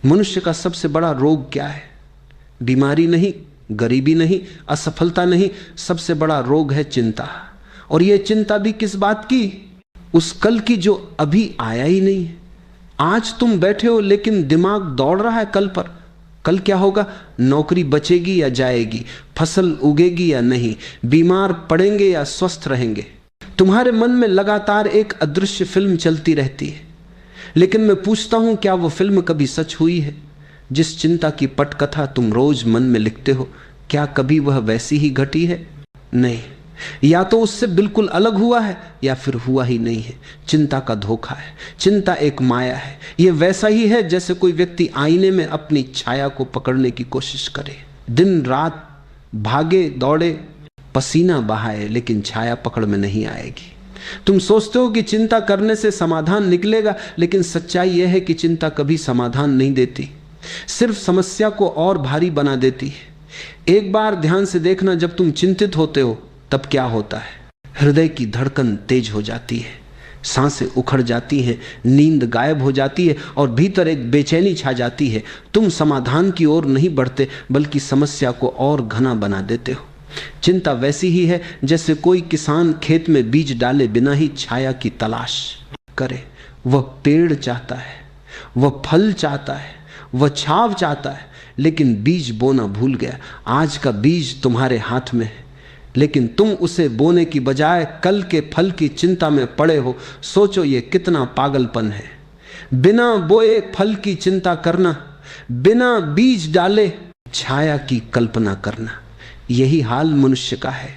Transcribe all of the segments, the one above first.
मनुष्य का सबसे बड़ा रोग क्या है? बीमारी नहीं, गरीबी नहीं, असफलता नहीं, सबसे बड़ा रोग है चिंता। और यह चिंता भी किस बात की? उस कल की जो अभी आया ही नहीं है। आज तुम बैठे हो लेकिन दिमाग दौड़ रहा है कल पर। कल क्या होगा? नौकरी बचेगी या जाएगी, फसल उगेगी या नहीं, बीमार पड़ेंगे या स्वस्थ रहेंगे। तुम्हारे मन में लगातार एक अदृश्य फिल्म चलती रहती है। लेकिन मैं पूछता हूं, क्या वो फिल्म कभी सच हुई है? जिस चिंता की पटकथा तुम रोज मन में लिखते हो, क्या कभी वह वैसी ही घटी है? नहीं। या तो उससे बिल्कुल अलग हुआ है या फिर हुआ ही नहीं है। चिंता का धोखा है। चिंता एक माया है। यह वैसा ही है जैसे कोई व्यक्ति आईने में अपनी छाया को पकड़ने की कोशिश करे, दिन रात भागे दौड़े, पसीना बहाए, लेकिन छाया पकड़ में नहीं आएगी। तुम सोचते हो कि चिंता करने से समाधान निकलेगा, लेकिन सच्चाई यह है कि चिंता कभी समाधान नहीं देती, सिर्फ समस्या को और भारी बना देती है। एक बार ध्यान से देखना, जब तुम चिंतित होते हो तब क्या होता है? हृदय की धड़कन तेज हो जाती है, सांसें उखड़ जाती हैं, नींद गायब हो जाती है और भीतर एक बेचैनी छा जाती है। तुम समाधान की ओर नहीं बढ़ते बल्कि समस्या को और घना बना देते हो। चिंता वैसी ही है जैसे कोई किसान खेत में बीज डाले बिना ही छाया की तलाश करे। वह पेड़ चाहता है, वह फल चाहता है, वह छाव चाहता है, लेकिन बीज बोना भूल गया। आज का बीज तुम्हारे हाथ में है, लेकिन तुम उसे बोने की बजाय कल के फल की चिंता में पड़े हो। सोचो ये कितना पागलपन है। बिना बोए फल की चिंता करना, बिना बीज डाले छाया की कल्पना करना, यही हाल मनुष्य का है।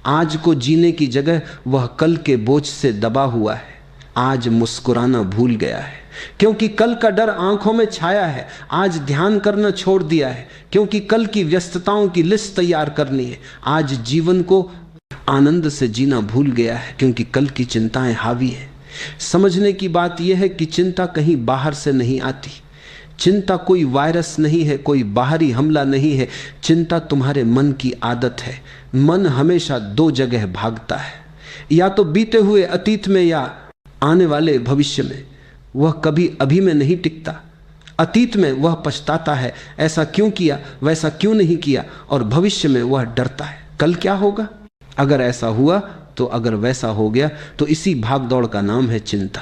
आज को जीने की जगह वह कल के बोझ से दबा हुआ है। आज मुस्कुराना भूल गया है क्योंकि कल का डर आंखों में छाया है। आज ध्यान करना छोड़ दिया है क्योंकि कल की व्यस्तताओं की लिस्ट तैयार करनी है। आज जीवन को आनंद से जीना भूल गया है क्योंकि कल की चिंताएं हावी है। समझने की बात यह है कि चिंता कहीं बाहर से नहीं आती। चिंता कोई वायरस नहीं है, कोई बाहरी हमला नहीं है। चिंता तुम्हारे मन की आदत है। मन हमेशा दो जगह भागता है, या तो बीते हुए अतीत में या आने वाले भविष्य में। वह कभी अभी में नहीं टिकता। अतीत में वह पछताता है, ऐसा क्यों किया, वैसा क्यों नहीं किया, और भविष्य में वह डरता है, कल क्या होगा, अगर ऐसा हुआ तो, अगर वैसा हो गया तो। इसी भागदौड़ का नाम है चिंता,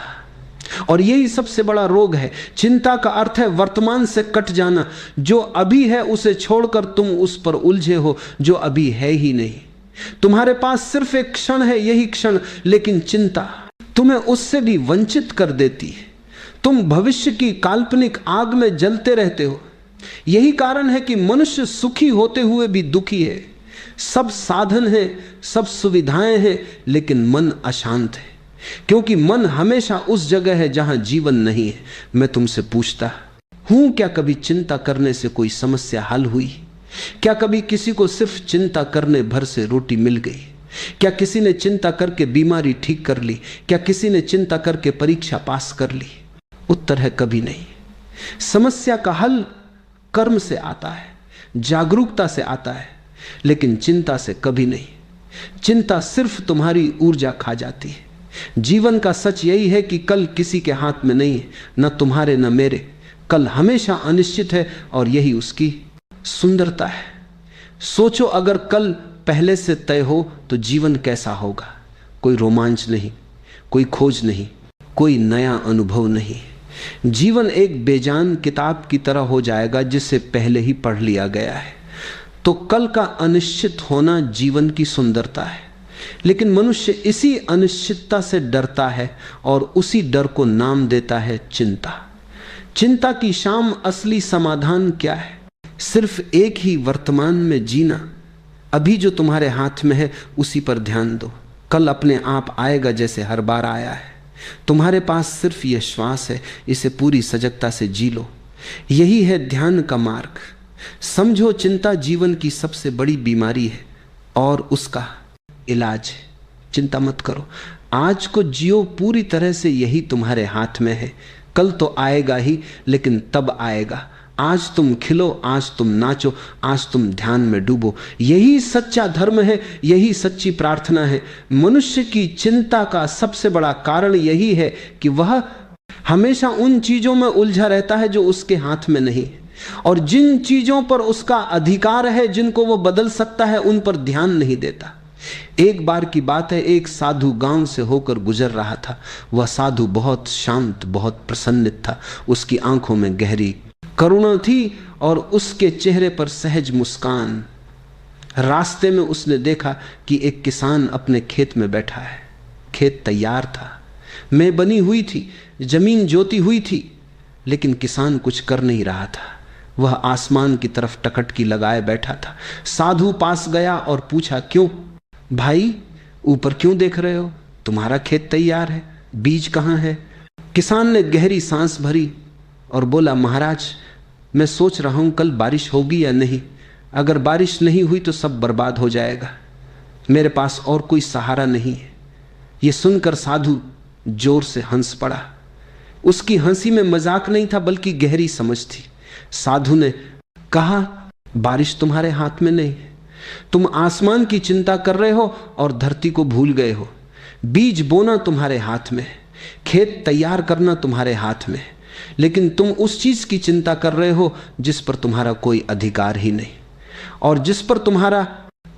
और यही सबसे बड़ा रोग है। चिंता का अर्थ है वर्तमान से कट जाना। जो अभी है उसे छोड़कर तुम उस पर उलझे हो जो अभी है ही नहीं। तुम्हारे पास सिर्फ एक क्षण है, यही क्षण, लेकिन चिंता तुम्हें उससे भी वंचित कर देती है। तुम भविष्य की काल्पनिक आग में जलते रहते हो। यही कारण है कि मनुष्य सुखी होते हुए भी दुखी है। सब साधन है, सब सुविधाएं हैं, लेकिन मन अशांत है, क्योंकि मन हमेशा उस जगह है जहां जीवन नहीं है। मैं तुमसे पूछता हूं, क्या कभी चिंता करने से कोई समस्या हल हुई? क्या कभी किसी को सिर्फ चिंता करने भर से रोटी मिल गई? क्या किसी ने चिंता करके बीमारी ठीक कर ली? क्या किसी ने चिंता करके परीक्षा पास कर ली? उत्तर है कभी नहीं। समस्या का हल कर्म से आता है, जागरूकता से आता है, लेकिन चिंता से कभी नहीं। चिंता सिर्फ तुम्हारी ऊर्जा खा जाती है। जीवन का सच यही है कि कल किसी के हाथ में नहीं है, न तुम्हारे न मेरे। कल हमेशा अनिश्चित है और यही उसकी सुंदरता है। सोचो, अगर कल पहले से तय हो तो जीवन कैसा होगा? कोई रोमांच नहीं, कोई खोज नहीं, कोई नया अनुभव नहीं। जीवन एक बेजान किताब की तरह हो जाएगा जिसे पहले ही पढ़ लिया गया है। तो कल का अनिश्चित होना जीवन की सुंदरता है, लेकिन मनुष्य इसी अनिश्चितता से डरता है और उसी डर को नाम देता है चिंता। चिंता की शाम असली समाधान क्या है? सिर्फ एक ही वर्तमान में जीना। अभी जो तुम्हारे हाथ में है उसी पर ध्यान दो। कल अपने आप आएगा जैसे हर बार आया है। तुम्हारे पास सिर्फ यह श्वास है, इसे पूरी सजगता से जी लो। यही है ध्यान का मार्ग। समझो, चिंता जीवन की सबसे बड़ी बीमारी है और उसका इलाज है। चिंता मत करो, आज को जियो पूरी तरह से, यही तुम्हारे हाथ में है। कल तो आएगा ही, लेकिन तब आएगा। आज तुम खिलो, आज तुम नाचो, आज तुम ध्यान में डूबो। यही सच्चा धर्म है, यही सच्ची प्रार्थना है। मनुष्य की चिंता का सबसे बड़ा कारण यही है कि वह हमेशा उन चीजों में उलझा रहता है जो उसके हाथ में नहीं, और जिन चीजों पर उसका अधिकार है, जिनको वो बदल सकता है, उन पर ध्यान नहीं देता। एक बार की बात है, एक साधु गांव से होकर गुजर रहा था। वह साधु बहुत शांत, बहुत प्रसन्नित था। उसकी आंखों में गहरी करुणा थी और उसके चेहरे पर सहज मुस्कान। रास्ते में उसने देखा कि एक किसान अपने खेत में बैठा है। खेत तैयार था, मैं बनी हुई थी, जमीन जोती हुई थी, लेकिन किसान कुछ कर नहीं रहा था। वह आसमान की तरफ टकटकी लगाए बैठा था। साधु पास गया और पूछा, क्यों भाई, ऊपर क्यों देख रहे हो? तुम्हारा खेत तैयार है, बीज कहाँ है? किसान ने गहरी सांस भरी और बोला, महाराज, मैं सोच रहा हूं कल बारिश होगी या नहीं। अगर बारिश नहीं हुई तो सब बर्बाद हो जाएगा। मेरे पास और कोई सहारा नहीं है। यह सुनकर साधु जोर से हंस पड़ा। उसकी हंसी में मजाक नहीं था, बल्कि गहरी समझ थी। साधु ने कहा, बारिश तुम्हारे हाथ में नहीं है। तुम आसमान की चिंता कर रहे हो और धरती को भूल गए हो। बीज बोना तुम्हारे हाथ में, खेत तैयार करना तुम्हारे हाथ में, लेकिन तुम उस चीज की चिंता कर रहे हो जिस पर तुम्हारा कोई अधिकार ही नहीं, और जिस पर तुम्हारा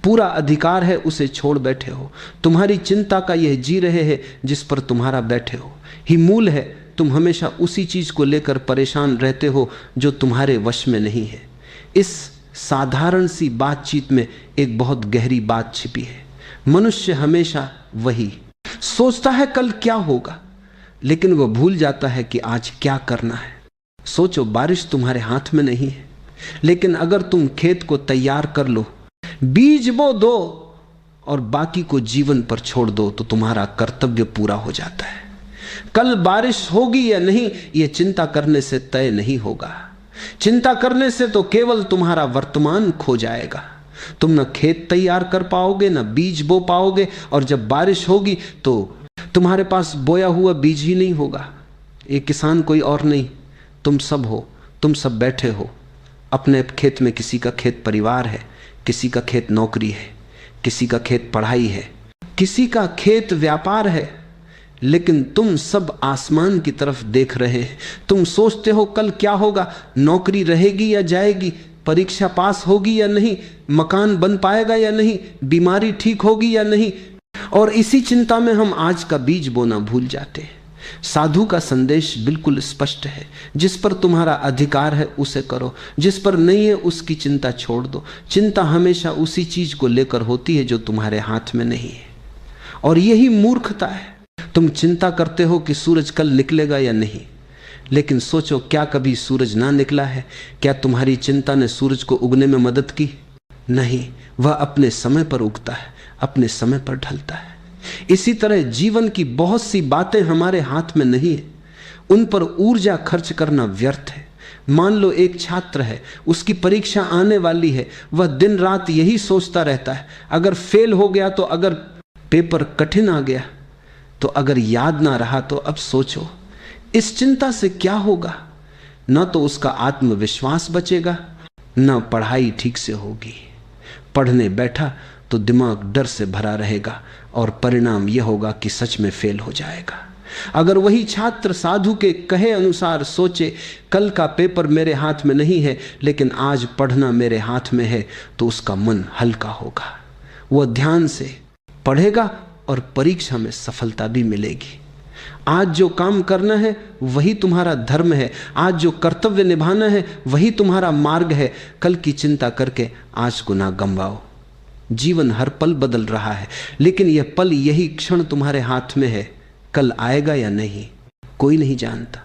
पूरा अधिकार है उसे छोड़ बैठे हो। तुम्हारी चिंता का यह जी रहे हैं जिस पर तुम्हारा बैठे हो ही मूल है। तुम हमेशा उसी चीज को लेकर परेशान रहते हो जो तुम्हारे वश में नहीं है। इस साधारण सी बातचीत में एक बहुत गहरी बात छिपी है। मनुष्य हमेशा वही सोचता है कल क्या होगा, लेकिन वह भूल जाता है कि आज क्या करना है। सोचो, बारिश तुम्हारे हाथ में नहीं है, लेकिन अगर तुम खेत को तैयार कर लो, बीज बो दो और बाकी को जीवन पर छोड़ दो, तो तुम्हारा कर्तव्य पूरा हो जाता है। कल बारिश होगी या नहीं, यह चिंता करने से तय नहीं होगा। चिंता करने से तो केवल तुम्हारा वर्तमान खो जाएगा। तुम न खेत तैयार कर पाओगे, न बीज बो पाओगे, और जब बारिश होगी तो तुम्हारे पास बोया हुआ बीज ही नहीं होगा। एक किसान कोई और नहीं, तुम सब हो। तुम सब बैठे हो अपने खेत में। किसी का खेत परिवार है, किसी का खेत नौकरी है, किसी का खेत पढ़ाई है, किसी का खेत व्यापार है, लेकिन तुम सब आसमान की तरफ देख रहे हैं। तुम सोचते हो कल क्या होगा, नौकरी रहेगी या जाएगी, परीक्षा पास होगी या नहीं, मकान बन पाएगा या नहीं, बीमारी ठीक होगी या नहीं, और इसी चिंता में हम आज का बीज बोना भूल जाते हैं। साधु का संदेश बिल्कुल स्पष्ट है, जिस पर तुम्हारा अधिकार है उसे करो, जिस पर नहीं है उसकी चिंता छोड़ दो। चिंता हमेशा उसी चीज को लेकर होती है जो तुम्हारे हाथ में नहीं है, और यही मूर्खता है। तुम चिंता करते हो कि सूरज कल निकलेगा या नहीं, लेकिन सोचो, क्या कभी सूरज ना निकला है? क्या तुम्हारी चिंता ने सूरज को उगने में मदद की? नहीं, वह अपने समय पर उगता है, अपने समय पर ढलता है। इसी तरह जीवन की बहुत सी बातें हमारे हाथ में नहीं है, उन पर ऊर्जा खर्च करना व्यर्थ है। मान लो एक छात्र है, उसकी परीक्षा आने वाली है, वह दिन रात यही सोचता रहता है, अगर फेल हो गया तो, अगर पेपर कठिन आ गया तो, अगर याद ना रहा तो। अब सोचो, इस चिंता से क्या होगा? न तो उसका आत्मविश्वास बचेगा, न पढ़ाई ठीक से होगी। पढ़ने बैठा तो दिमाग डर से भरा रहेगा, और परिणाम यह होगा कि सच में फेल हो जाएगा। अगर वही छात्र साधु के कहे अनुसार सोचे, कल का पेपर मेरे हाथ में नहीं है, लेकिन आज पढ़ना मेरे हाथ में है, तो उसका मन हल्का होगा। वह ध्यान से पढ़ेगा और परीक्षा में सफलता भी मिलेगी। आज जो काम करना है वही तुम्हारा धर्म है, आज जो कर्तव्य निभाना है वही तुम्हारा मार्ग है। कल की चिंता करके आज को ना गंवाओ। जीवन हर पल बदल रहा है, लेकिन यह पल, यही क्षण तुम्हारे हाथ में है। कल आएगा या नहीं कोई नहीं जानता,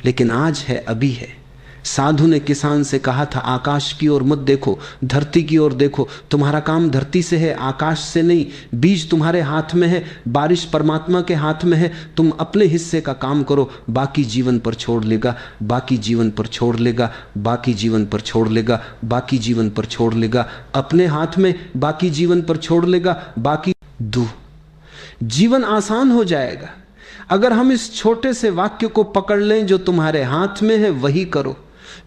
लेकिन आज है, अभी है। साधु ने किसान से कहा था, आकाश की ओर मत देखो, धरती की ओर देखो। तुम्हारा काम धरती से है, आकाश से नहीं। बीज तुम्हारे हाथ में है, बारिश परमात्मा के हाथ में है। तुम अपने हिस्से का काम करो, बाकी जीवन पर छोड़ लेगा, बाकी जीवन पर छोड़ लेगा, बाकी जीवन पर छोड़ लेगा, बाकी जीवन पर छोड़ लेगा। अपने हाथ में, बाकी जीवन पर छोड़ लेगा, बाकी जीवन आसान हो जाएगा। अगर हम इस छोटे से वाक्य को पकड़ लें, जो तुम्हारे हाथ में है वही करो,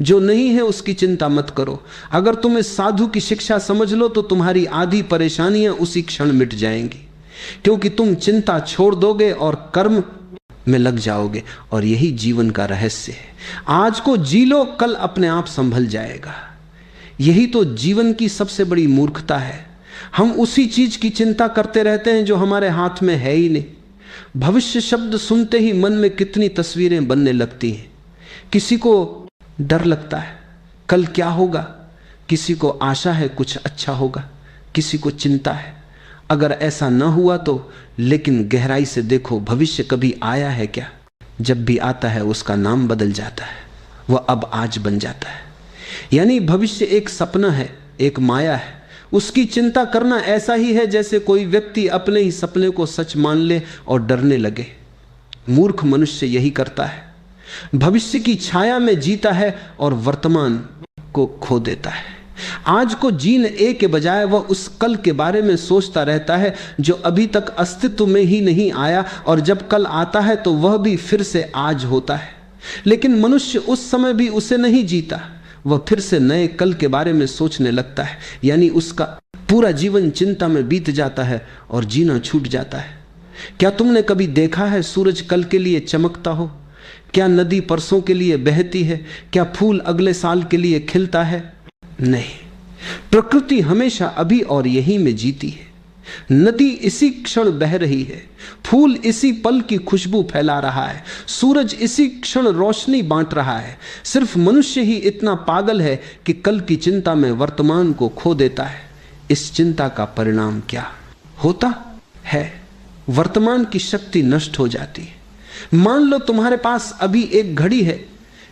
जो नहीं है उसकी चिंता मत करो। अगर तुम इस साधु की शिक्षा समझ लो तो तुम्हारी आधी परेशानियां उसी क्षण मिट जाएंगी, क्योंकि तुम चिंता छोड़ दोगे और कर्म में लग जाओगे। और यही जीवन का रहस्य है। आज को जी लो, कल अपने आप संभल जाएगा। यही तो जीवन की सबसे बड़ी मूर्खता है। हम उसी चीज की चिंता करते रहते हैं जो हमारे हाथ में है ही नहीं। भविष्य शब्द सुनते ही मन में कितनी तस्वीरें बनने लगती हैं। किसी को डर लगता है कल क्या होगा, किसी को आशा है कुछ अच्छा होगा, किसी को चिंता है अगर ऐसा न हुआ तो। लेकिन गहराई से देखो, भविष्य कभी आया है क्या? जब भी आता है उसका नाम बदल जाता है, वह अब आज बन जाता है। यानी भविष्य एक सपना है, एक माया है। उसकी चिंता करना ऐसा ही है जैसे कोई व्यक्ति अपने ही सपने को सच मान ले और डरने लगे। मूर्ख मनुष्य यही करता है, भविष्य की छाया में जीता है और वर्तमान को खो देता है। आज को जीने के बजाय वह उस कल के बारे में सोचता रहता है जो अभी तक अस्तित्व में ही नहीं आया, और जब कल आता है तो वह भी फिर से आज होता है। लेकिन मनुष्य उस समय भी उसे नहीं जीता, वह फिर से नए कल के बारे में सोचने लगता है। यानी उसका पूरा जीवन चिंता में बीत जाता है और जीना छूट जाता है। क्या तुमने कभी देखा है सूरज कल के लिए चमकता हो? क्या नदी परसों के लिए बहती है? क्या फूल अगले साल के लिए खिलता है? नहीं, प्रकृति हमेशा अभी और यहीं में जीती है। नदी इसी क्षण बह रही है, फूल इसी पल की खुशबू फैला रहा है, सूरज इसी क्षण रोशनी बांट रहा है। सिर्फ मनुष्य ही इतना पागल है कि कल की चिंता में वर्तमान को खो देता है। इस चिंता का परिणाम क्या होता है? वर्तमान की शक्ति नष्ट हो जाती है। मान लो तुम्हारे पास अभी एक घड़ी है,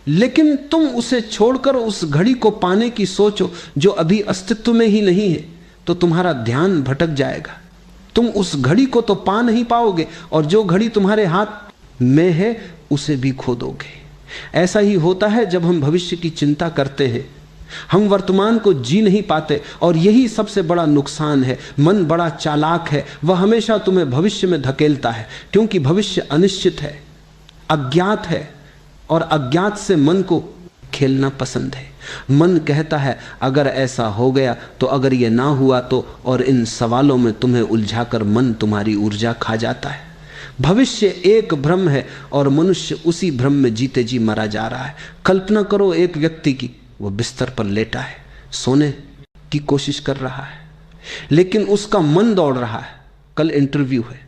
लेकिन तुम उसे छोड़कर उस घड़ी को पाने की सोचो जो अभी अस्तित्व में ही नहीं है, तो तुम्हारा ध्यान भटक जाएगा। तुम उस घड़ी को तो पा नहीं पाओगे, और जो घड़ी तुम्हारे हाथ में है उसे भी खो दोगे। ऐसा ही होता है जब हम भविष्य की चिंता करते हैं, हम वर्तमान को जी नहीं पाते। और यही सबसे बड़ा नुकसान है। मन बड़ा चालाक है, वह हमेशा तुम्हें भविष्य में धकेलता है, क्योंकि भविष्य अनिश्चित है, अज्ञात है, और अज्ञात से मन को खेलना पसंद है। मन कहता है अगर ऐसा हो गया तो, अगर ये ना हुआ तो, और इन सवालों में तुम्हें उलझाकर मन तुम्हारी ऊर्जा खा जाता है। भविष्य एक भ्रम है और मनुष्य उसी भ्रम में जीते जी मरा जा रहा है। कल्पना करो एक व्यक्ति की, वो बिस्तर पर लेटा है, सोने की कोशिश कर रहा है, लेकिन उसका मन दौड़ रहा है। कल इंटरव्यू है,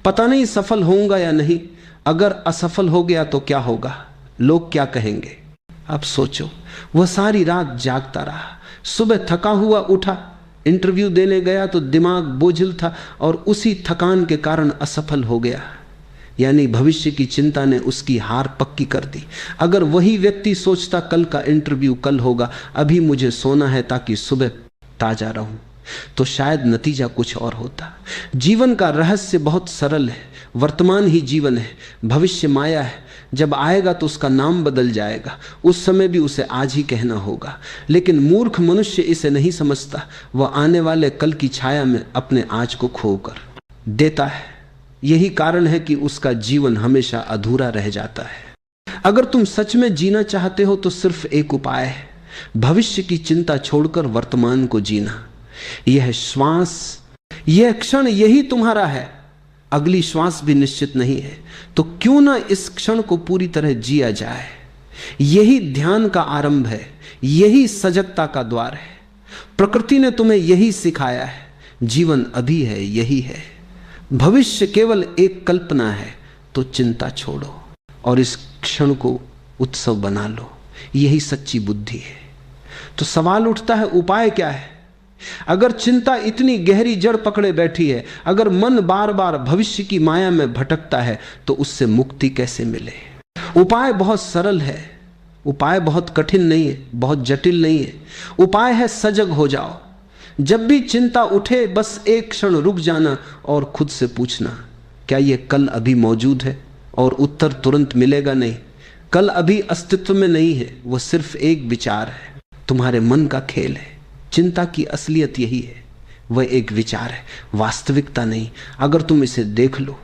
पता नहीं सफल होऊंगा या नहीं। अगर असफल हो गया तो क्या होगा? लोग क्या कहेंगे? अब सोचो, वह सारी रात जागता रहा, सुबह थका हुआ उठा, इंटरव्यू देने गया तो दिमाग बोझिल था और उसी थकान के कारण असफल हो गया। यानी भविष्य की चिंता ने उसकी हार पक्की कर दी। अगर वही व्यक्ति सोचता कल का इंटरव्यू कल होगा, अभी मुझे सोना है ताकि सुबह ताजा रहूं, तो शायद नतीजा कुछ और होता। जीवन का रहस्य बहुत सरल है। वर्तमान ही जीवन है, भविष्य माया है। जब आएगा तो उसका नाम बदल जाएगा, उस समय भी उसे आज ही कहना होगा। लेकिन मूर्ख मनुष्य इसे नहीं समझता, वह आने वाले कल की छाया में अपने आज को खोकर देता है। यही कारण है कि उसका जीवन हमेशा अधूरा रह जाता है। अगर तुम सच में जीना चाहते हो तो सिर्फ एक उपाय है, भविष्य की चिंता छोड़कर वर्तमान को जीना। यह श्वास, यह क्षण यही तुम्हारा है, अगली श्वास भी निश्चित नहीं है। तो क्यों ना इस क्षण को पूरी तरह जिया जाए। यही ध्यान का आरंभ है, यही सजगता का द्वार है। प्रकृति ने तुम्हें यही सिखाया है, जीवन अभी है, यही है। भविष्य केवल एक कल्पना है, तो चिंता छोड़ो और इस क्षण को उत्सव बना लो। यही सच्ची बुद्धि है। तो सवाल उठता है, उपाय क्या है? अगर चिंता इतनी गहरी जड़ पकड़े बैठी है, अगर मन बार बार भविष्य की माया में भटकता है, तो उससे मुक्ति कैसे मिले? उपाय बहुत सरल है, उपाय बहुत कठिन नहीं है, बहुत जटिल नहीं है। उपाय है सजग हो जाओ। जब भी चिंता उठे बस एक क्षण रुक जाना और खुद से पूछना, क्या यह कल अभी मौजूद है? और उत्तर तुरंत मिलेगा नहीं। कल अभी अस्तित्व में नहीं है, वह सिर्फ एक विचार है, तुम्हारे मन का खेल है। चिंता की असलियत यही है, वह एक विचार है, वास्तविकता नहीं। अगर तुम इसे देख लो